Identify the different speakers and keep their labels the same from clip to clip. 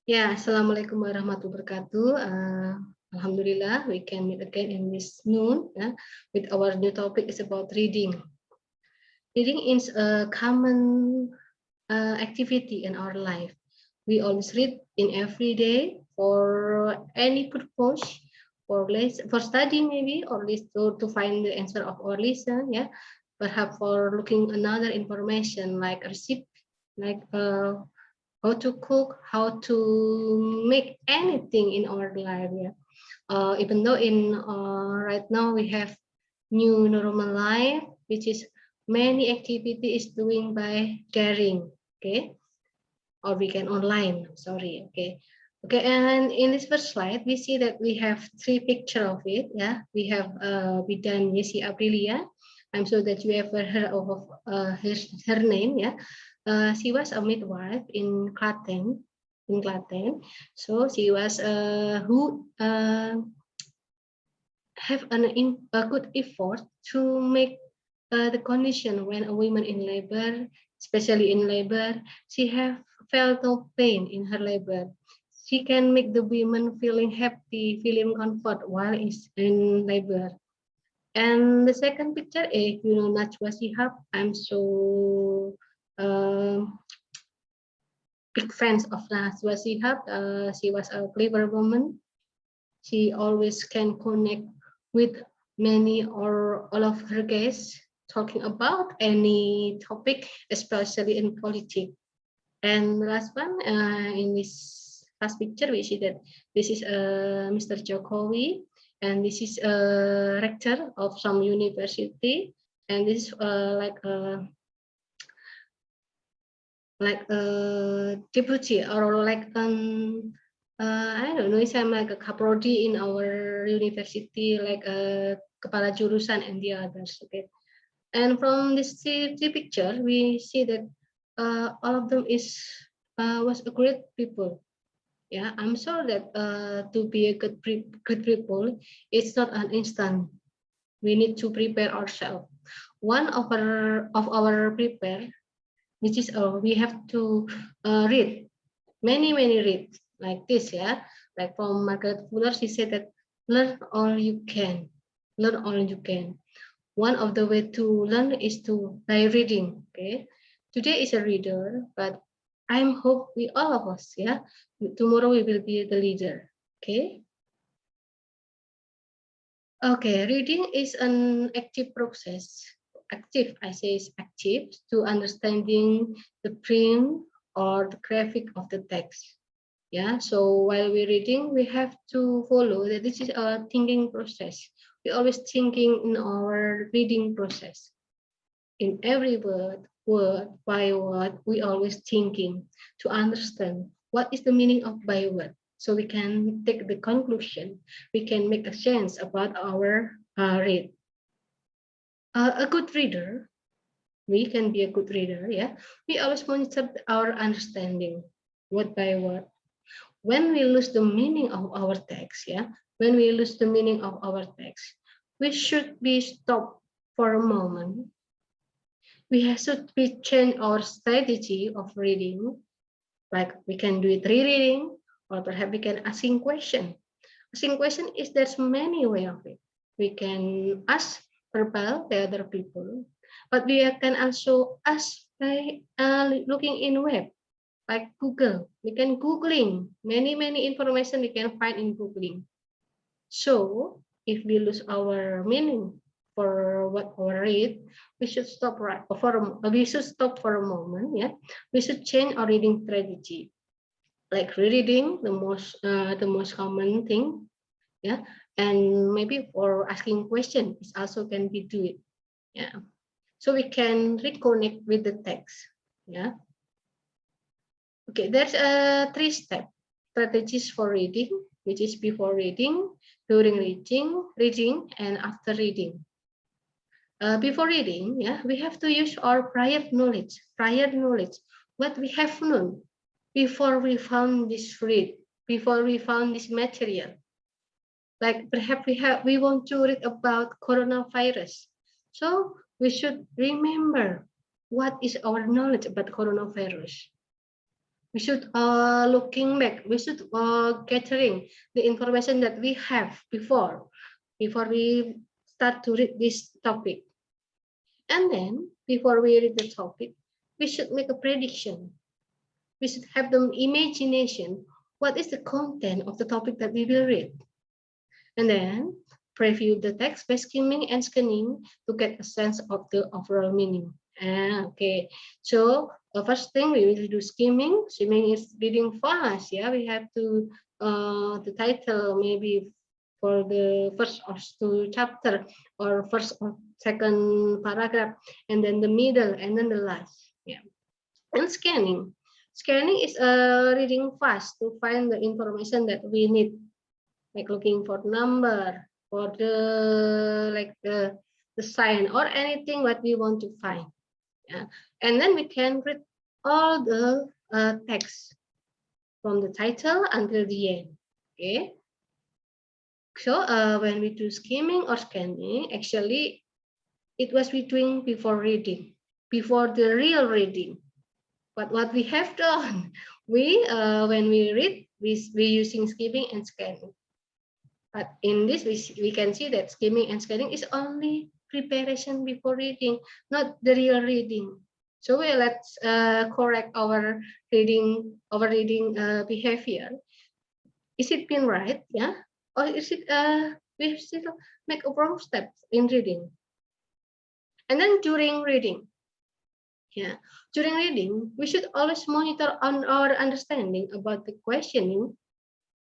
Speaker 1: Ya, Assalamualaikum warahmatullahi wabarakatuh. Alhamdulillah, we can meet again in this noon with our new topic is about reading. Reading is a common activity in our life. We always read in every day for any purpose, for studying maybe, or least to find the answer of our lesson. Yeah, perhaps for looking another information like a receipt, like how to cook, how to make anything in our life. Yeah. Even though in right now we have new normal life, which is many activity is doing by daring, okay, or we can online. Sorry, okay. Okay, and in this first slide, we see that we have three picture of it. Yeah, we have BidanIndonesia Aprilia. I'm sure that you ever heard of her name. Yeah, she was a midwife in Klaten. In Klaten, so she was who have a good effort to make the condition when a woman in labor, especially in labor, she have felt no pain in her labor. She can make the women feeling happy, feeling comfort while is in labor. And the second picture, if you know Najwa Shihab, I'm so big fans of Najwa Shihab. She was a clever woman. She always can connect with many or all of her guests talking about any topic, especially in politics. And the last one, in this last picture, we see that this is Mr. Jokowi, and this is a rector of some university, and this is like a deputy or like I don't know, it's like a kaprodi in our university, like a kepala jurusan and the others. Okay, and from this three picture, we see that all of them was a great people. Yeah, I'm sure that to be a good people, it's not an instant. We need to prepare ourselves. One of our prepare, which is we have to read many reads like this. Yeah, like from Margaret Fuller, she said that learn all you can, learn all you can. One of the way to learn is to by reading. Okay, today is a reader, but I'm hope we all of us, yeah, tomorrow we will be the leader. Okay. Okay, reading is an active process. Active, I say is active to understanding the print or the graphic of the text. Yeah, so while we're reading, we have to follow that this is a thinking process. We always thinking in our reading process. In every word by word, we always thinking to understand what is the meaning of by word. So we can take the conclusion, we can make a sense about our read. A good reader, we can be a good reader, yeah. We always monitor our understanding, word by word. When we lose the meaning of our text, yeah, when we lose the meaning of our text, we should be stopped for a moment. We should be change our strategy of reading, like we can do it rereading, or perhaps we can asking question. Asking question is there's many way of it. We can ask verbal the other people, but we can also ask by looking in web, like Google. We can Googling many information we can find in Googling. So if we lose our meaning for what we read, we should stop we should stop for a moment. Yeah, we should change our reading strategy, like rereading the most common thing. Yeah, and maybe for asking question is also can be do it. Yeah, so we can reconnect with the text. Yeah. Okay, there's a three-step strategies for reading, which is before reading, during reading, and after reading. Before reading, yeah, we have to use our prior knowledge, what we have known before we found this before we found this material. Like perhaps we want to read about coronavirus, so we should remember what is our knowledge about coronavirus. We should looking back. We should gathering the information that we have before we start to read this topic. And then before we read the topic, we should make a prediction. We should have the imagination. What is the content of the topic that we will read? And then preview the text by skimming and scanning to get a sense of the overall meaning. Okay, so the first thing we will do skimming. Skimming is reading fast. Yeah, we have to the title maybe for the first or two chapter or first or second paragraph, and then the middle, and then the last. Yeah, and scanning. Scanning is reading fast to find the information that we need, like looking for number, for the sign or anything what we want to find. Yeah, and then we can read all the text from the title until the end. Okay, so when we do skimming or scanning, actually it was we doing before reading, before the real reading. But what we have done, we when we read, we using skimming and scanning. But in this, we can see that skimming and scanning is only preparation before reading, not the real reading. So let's correct our reading behavior. Is it been right? Yeah, or is it we still make a wrong step in reading? And then during reading, yeah, during reading, we should always monitor on our understanding about the questioning.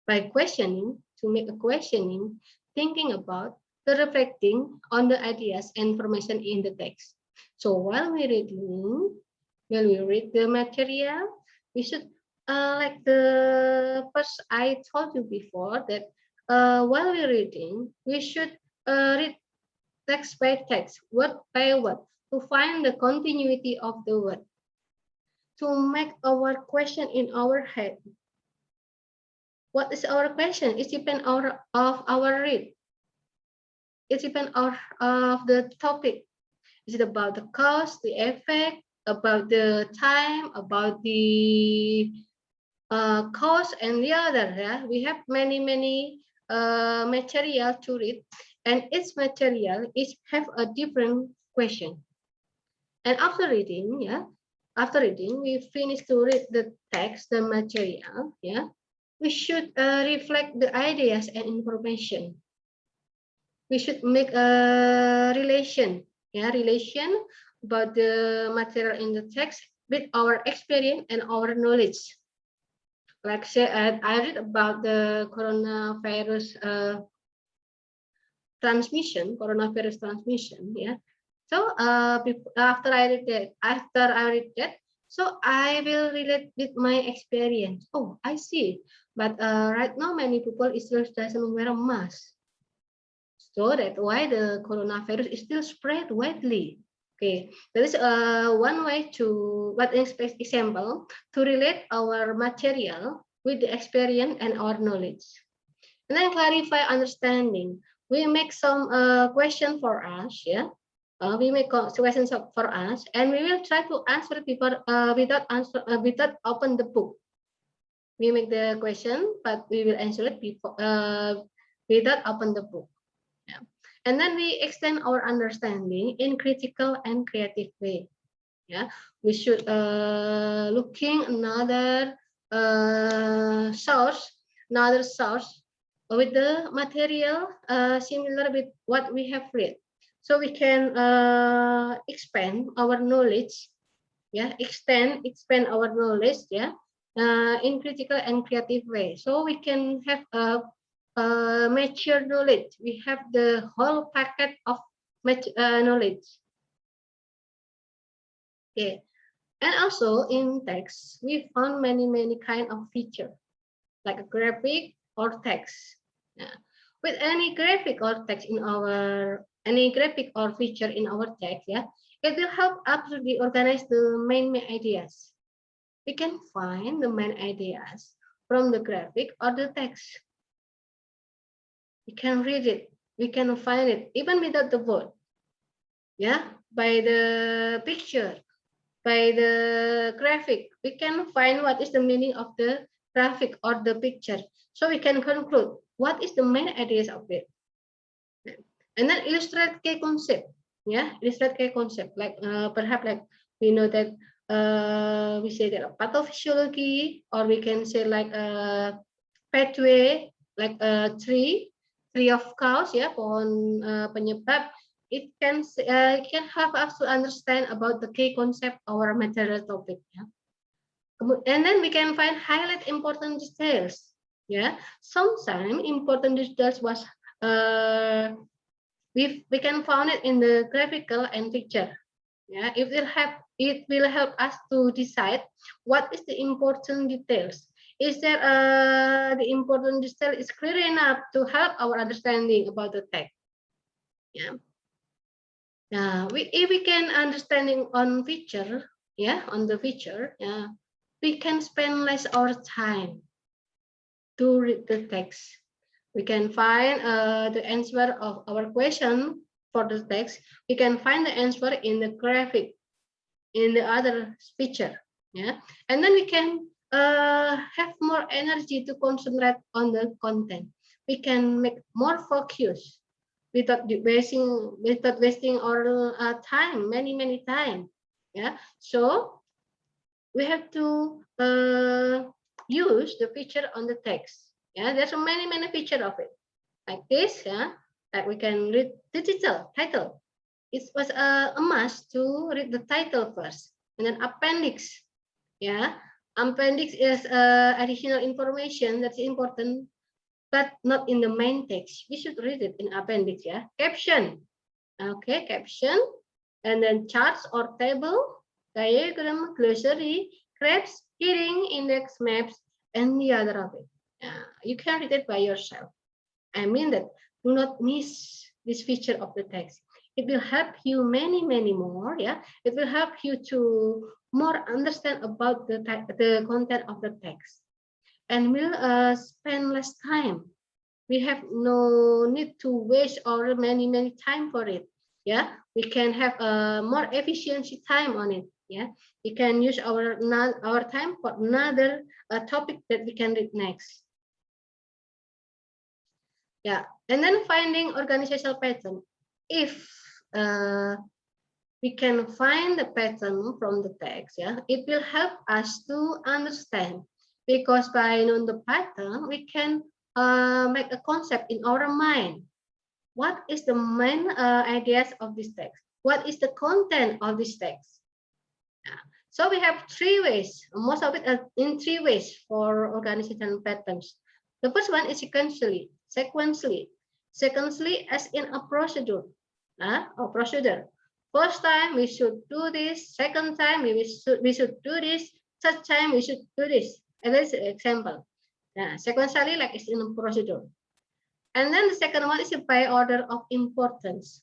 Speaker 1: By questioning, to make a questioning, thinking about, the reflecting on the ideas and information in the text. So while we read the material, we should, like the first I told you before, that while we're reading, we should read text by text, word by word, to find the continuity of the word, to make our question in our head. What is our question? It depends of our read. It depends of the topic. Is it about the cause, the effect, about the time, about the cause and the other? Yeah, we have many material to read, and each material is have a different question. And after reading, we finish to read the text, the material. Yeah, we should reflect the ideas and information. We should make a relation about the material in the text with our experience and our knowledge. Like say, I read about the coronavirus transmission. Yeah. So after I read that, so I will relate with my experience. Oh, I see. But right now, many people still doesn't wear a mask. So that's why the coronavirus is still spread widely. Okay, that is one way to, what is example, to relate our material with the experience and our knowledge. And then clarify understanding. We make some question for us, yeah. We make questions for us, and we will try to answer people without open the book. We make the question, but we will answer it before without open the book. Yeah. And then we extend our understanding in critical and creative way. Yeah, we should looking another source with the material similar with what we have read, so we can expand our knowledge. Yeah, expand our knowledge. Yeah, in critical and creative way, so we can have a mature knowledge. We have the whole packet of knowledge. Okay. And also in text, we found many kind of feature, like a graphic or text. Yeah. With any graphic or text in any graphic or feature in our text, yeah, it will help us to organize the main ideas. We can find the main ideas from the graphic or the text. We can read it. We can find it even without the word. Yeah, by the picture, by the graphic, we can find what is the meaning of the graphic or the picture. So we can conclude what is the main ideas of it. And then illustrate key concept. Yeah, illustrate key concept. Like perhaps like we know that we say that pathophysiology, or we can say like a pathway, like a tree of cause, ya, pohon penyebab. It can help us to understand about the key concept or material topic. Yeah. And then we can find highlight important details. Yeah, sometimes important details was we can find it in the graphical and picture. Yeah, it will help us to decide what is the important details. Is there the important detail is clear enough to help our understanding about the text? Yeah. If we can understanding on feature, yeah, on the feature, yeah, we can spend less our time to read the text. We can find the answer of our question for the text. We can find the answer in the graphic, in the other picture. Yeah, and then we can have more energy to concentrate on the content. We can make more focus without wasting our time, many time. Yeah, so we have to use the feature on the text. Yeah, there's many feature of it, like this. Yeah, like we can read the title. It was a must to read the title first, and then appendix. Yeah, appendix is additional information that's important, but not in the main text. We should read it in appendix. Yeah, caption. Okay, caption, and then charts or table, diagram, glossary, graphs, heading, index, maps, and the other of it. You can read it by yourself. I mean that do not miss this feature of the text. It will help you many more. Yeah, it will help you to more understand about the content of the text, and will spend less time. We have no need to waste our many time for it. Yeah, we can have a more efficiency time on it. Yeah, we can use our time for another topic that we can read next. Yeah, and then finding organizational pattern. If we can find the pattern from the text, yeah, it will help us to understand, because by knowing the pattern, we can make a concept in our mind. What is the main ideas of this text? What is the content of this text? Yeah. So we have three ways, most of it in three ways for organizational patterns. The first one is sequentially. Sequentially as in a procedure. A procedure. First time we should do this, second time we should do this, third time we should do this. And that's an example. Sequentially like it's in a procedure. And then the second one is by order of importance,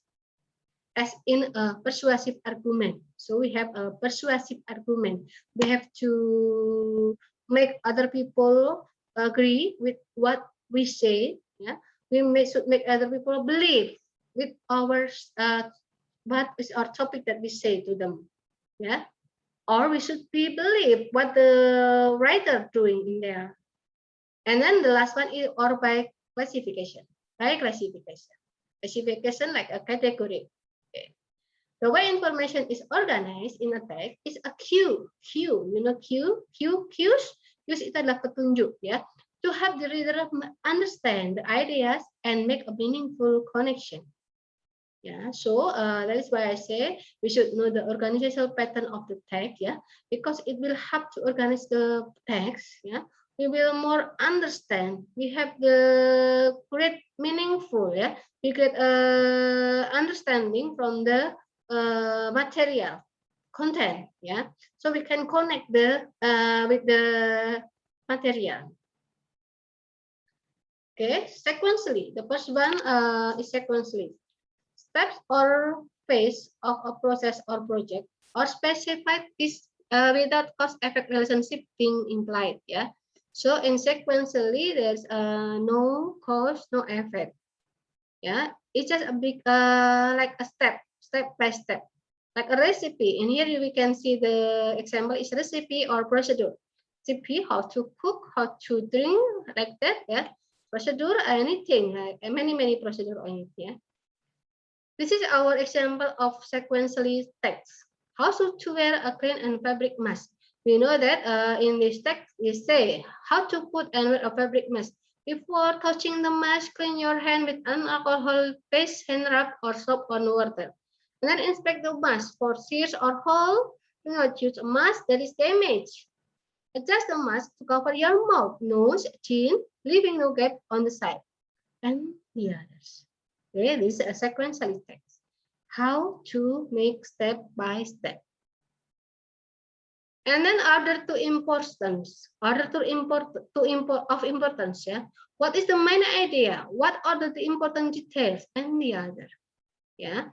Speaker 1: as in a persuasive argument. So we have a persuasive argument. We have to make other people agree with what we say. Yeah, should make other people believe with our what is our topic that we say to them. Yeah, or we should be believe what the writer doing in there. And then the last one is or by classification. By classification. Classification like a category. Okay. The way information is organized in a text is a cue. Cue, you know cue? Cues? Cues itu adalah petunjuk, ya. To help the reader understand the ideas and make a meaningful connection. Yeah, so that is why I say we should know the organizational pattern of the text, yeah, because it will help to organize the text, yeah. We will more understand. We have the great meaningful, yeah. We get understanding from the material content, yeah. So we can connect the with the material. Okay, sequentially. The first one is sequentially. Steps or phase of a process or project or specified this without cause-effect relationship being implied. Yeah. So in sequentially, there's no cause, no effect. Yeah. It's just a big like a step by step. Like a recipe. In here we can see the example is recipe or procedure. Recipe, how to cook, how to drink, like that, yeah. Procedure, anything, like many procedure on it, yeah. This is our example of sequentially text. How to wear a clean and fabric mask. We know that in this text we say how to put and wear a fabric mask. Before touching the mask, clean your hand with an alcohol-based hand rub or soap on water. And then inspect the mask for tears or hole. Do not use a mask that is damaged. Adjust the mask to cover your mouth, nose, chin, leaving no gap on the side. And the others. Okay, this is a sequential text. How to make step by step. And then order to importance. Order to importance. Yeah. What is the main idea? What are the important details and the other? Yeah.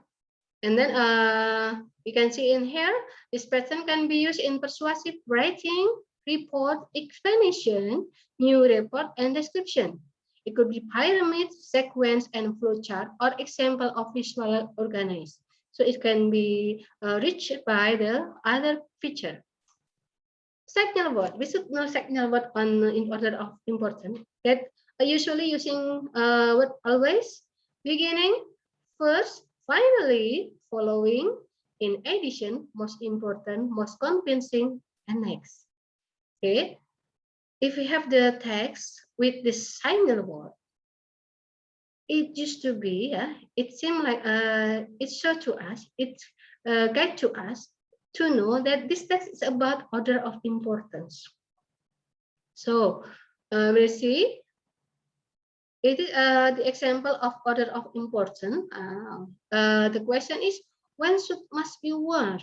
Speaker 1: And then you can see in here, this pattern can be used in persuasive writing, report, explanation, new report, and description. It could be pyramid, sequence, and flowchart, or example of visual organized. So it can be reached by the other feature. Signal word. We should know signal word in order of importance. That usually using word always, beginning, first, finally, following, in addition, most important, most convincing, and next. Okay. If we have the text with this signal word, it used to be, it seemed like it showed to us, it guide to us to know that this text is about order of importance. So we'll see. It is the example of order of importance. The question is, when must be worn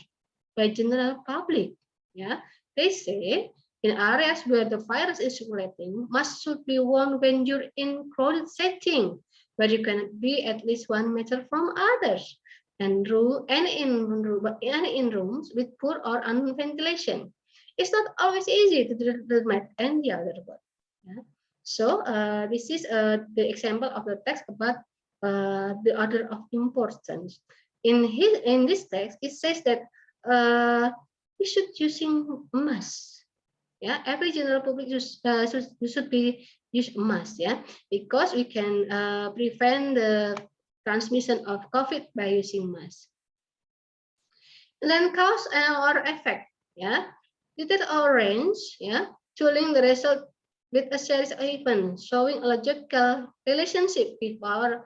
Speaker 1: by general public? Yeah, they say in areas where the virus is circulating, mask should be worn when you're in crowded setting, where you can be at least 1 meter from others, and in rooms with poor or uneven ventilation. It's not always easy to do the math and the other one. Yeah. So this is the example of the text about the order of importance. In this text, it says that we should using mask. Yeah, every general public should be use mask. Yeah, because we can prevent the transmission of COVID by using mask. And then cause or effect. Yeah, little orange. Yeah, showing the result with a series of events showing a logical relationship with our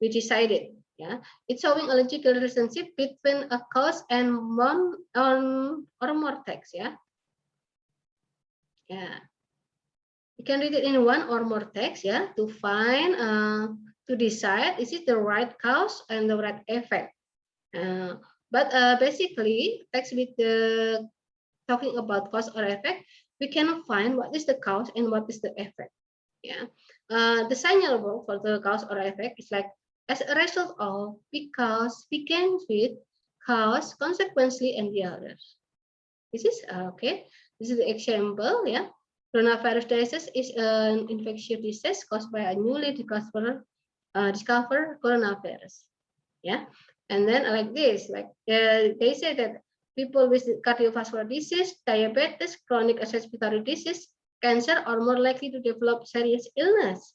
Speaker 1: we decided. Yeah, it's showing a logical relationship between a cause and one or more text. Yeah. Yeah, you can read it in one or more text, yeah, to find, to decide is it the right cause and the right effect. But basically, text with the talking about cause or effect, we cannot find what is the cause and what is the effect. Yeah, the signal word for the cause or effect is like as a result of, because, begins with, cause, consequently, and the others. This is okay. This is the example. Yeah, coronavirus disease is an infectious disease caused by a newly discovered coronavirus. Yeah, and then like this, like they say that people with cardiovascular disease, diabetes, chronic respiratory disease, cancer are more likely to develop serious illness.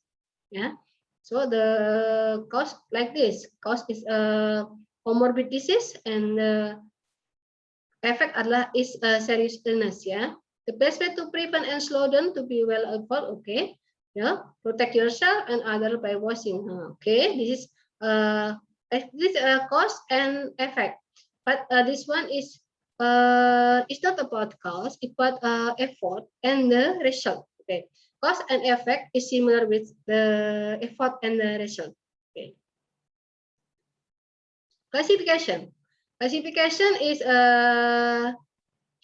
Speaker 1: Yeah, so the cause like this, cause is a comorbid disease, and efek adalah is a serious illness. Ya, the best way to prevent and slow down to be well avoid. Okay, yeah, protect yourself and other by washing. Okay, this is cause and effect, but this one is it's not about cause, it's about effort and the result. Okay, cause and effect is similar with the effort and the result. Okay, classification. Classification is a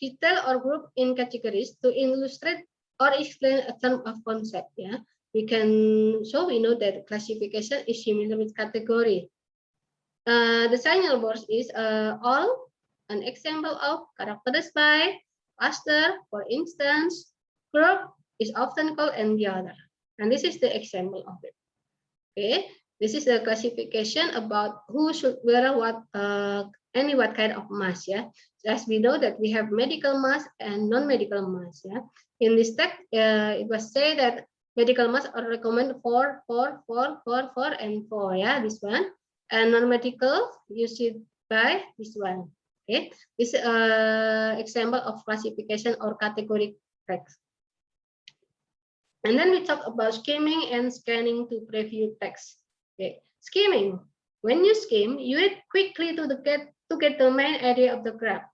Speaker 1: detail or group in categories to illustrate or explain a term of concept. Yeah, we know that classification is similar with category. The signal words is all, an example of, characterized by, cluster, for instance, group is often called, and the other. And this is the example of it. Okay, This is the classification about who should wear what what kind of mask. Yeah, as we know that we have medical mask and non-medical mask. Yeah, in this text, it was said that medical masks are recommended for, and for. Yeah, this one, and non-medical you should buy this one. Okay, this example of classification or category text. And then we talk about skimming and scanning to preview text. Okay. Skimming. When you skim, you read quickly to get the main idea of the graph,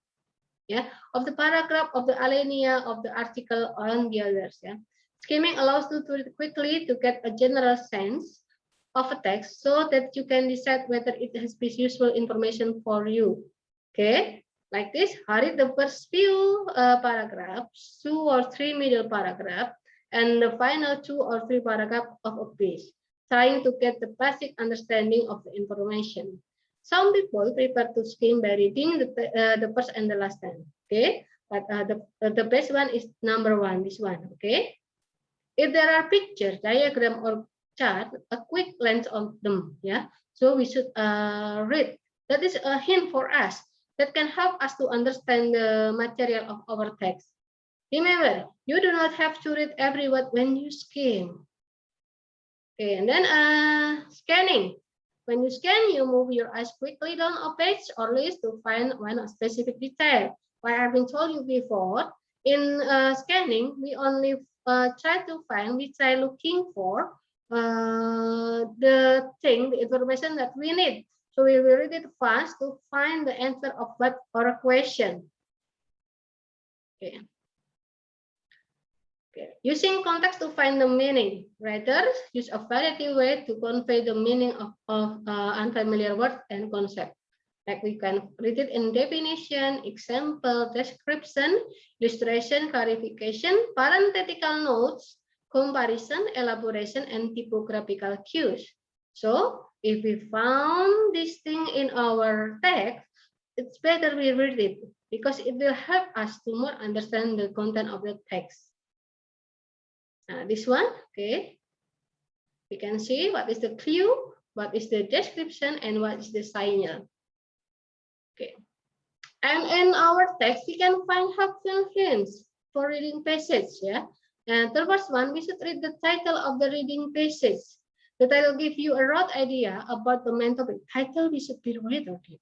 Speaker 1: yeah, of the paragraph, of the alinea, of the article, on the others. Yeah. Skimming allows you to read quickly to get a general sense of a text so that you can decide whether it has useful information for you. Okay, like this, read the first few paragraphs, 2 or 3 middle paragraph, and the final 2 or 3 paragraph of a page, trying to get the basic understanding of the information. Some people prefer to skim by reading the first and the last time. Okay, but the best one is number 1, this one. Okay, if there are pictures, diagram, or chart, a quick glance on them. Yeah, so we should read. That is a hint for us that can help us to understand the material of our text. Remember, you do not have to read every word when you skim. Okay, and then scanning. When you scan, you move your eyes quickly down a page or list to find one specific detail. What I've been told you before, in scanning, we only we try looking for the information that we need. So we will read it fast to find the answer of what or a question. Okay. Okay. Using context to find the meaning. Writers use a variety of ways to convey the meaning of unfamiliar words and concepts. Like we can read it in definition, example, description, illustration, clarification, parenthetical notes, comparison, elaboration, and typographical cues. So if we found this thing in our text, it's better we read it because it will help us to more understand the content of the text. This one, okay. We can see what is the clue, what is the description, and what is the signal. Okay. And in our text, we can find helpful hints for reading passage. Yeah. And the first one, we should read the title of the reading passage. The title gives you a rough idea about the main topic. Title we should be read. Okay.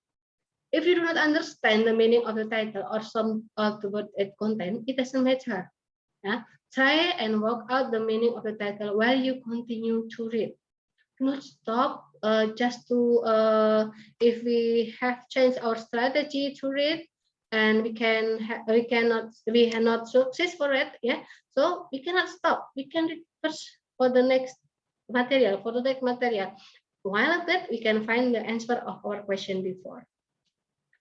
Speaker 1: If you do not understand the meaning of the title or some of the word content, it doesn't matter. Yeah. Try and work out the meaning of the title while you continue to read. Do not stop just to if we have changed our strategy to read and we are not success for it. Yeah, so we cannot stop. We can read first for the next material. While at that, we can find the answer of our question before.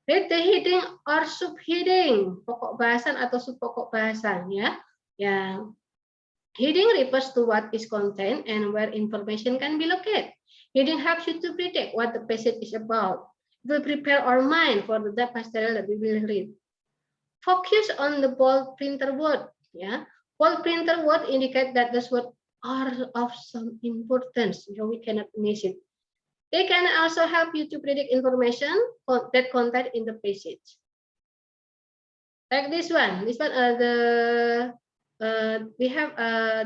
Speaker 1: Read the heading or subheading, pokok bahasan atau subpokok bahasan. Ya. Yeah. Heading refers to what is contained and where information can be located. Heading helps you to predict what the passage is about. It will prepare our mind for the material that we will read. Focus on the bold printer word. Yeah, bold printer word indicate that those words are of some importance, so we cannot miss it. They can also help you to predict information that contained in the passage. Like this one. This one, we have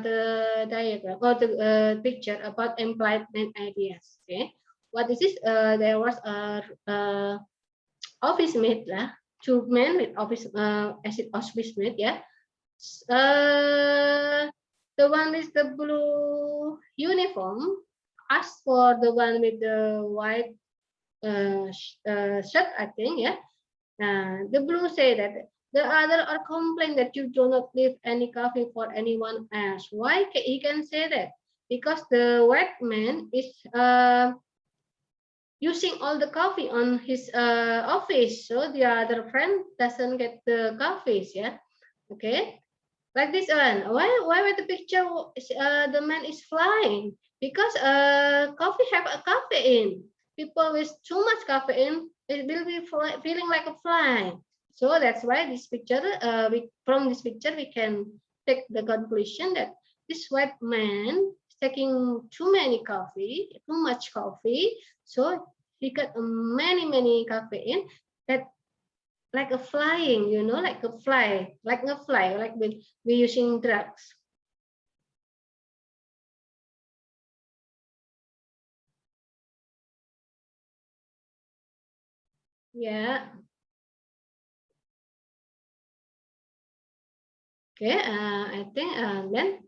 Speaker 1: the diagram or the picture about implied main ideas. Okay, what is this? There was a office mate lah, 2 men with office office mate. Yeah, the one with the blue uniform asked for the one with the white shirt, I think. Yeah, the blue say that. The other are complain that you do not leave any coffee for anyone else. Why he can say that? Because the white man is using all the coffee on his office, so the other friend doesn't get the coffees. Yeah, okay. Like this one. Why with the picture the man is flying? Because coffee have a caffeine. People with too much caffeine, it will be feeling like a fly. So that's why this picture, from this picture, we can take the conclusion that this white man taking too much coffee, so he got many caffeine that like a flying, like a fly, like we using drugs. Yeah. Okay. I think then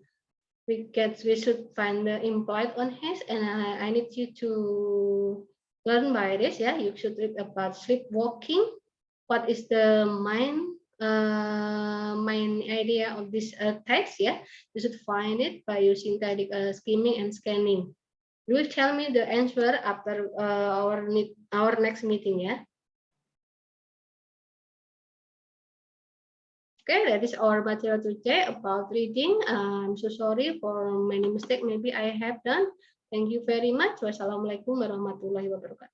Speaker 1: we should find the impact on his, and I need you to learn by this. Yeah, you should read about sleepwalking. What is the main idea of this text? Yeah, you should find it by using skimming and scanning. You will tell me the answer after our next meeting. Yeah. Okay, that is our material today about reading. I'm so sorry for many mistakes maybe I have done. Thank you very much. Wassalamualaikum warahmatullahi wabarakatuh.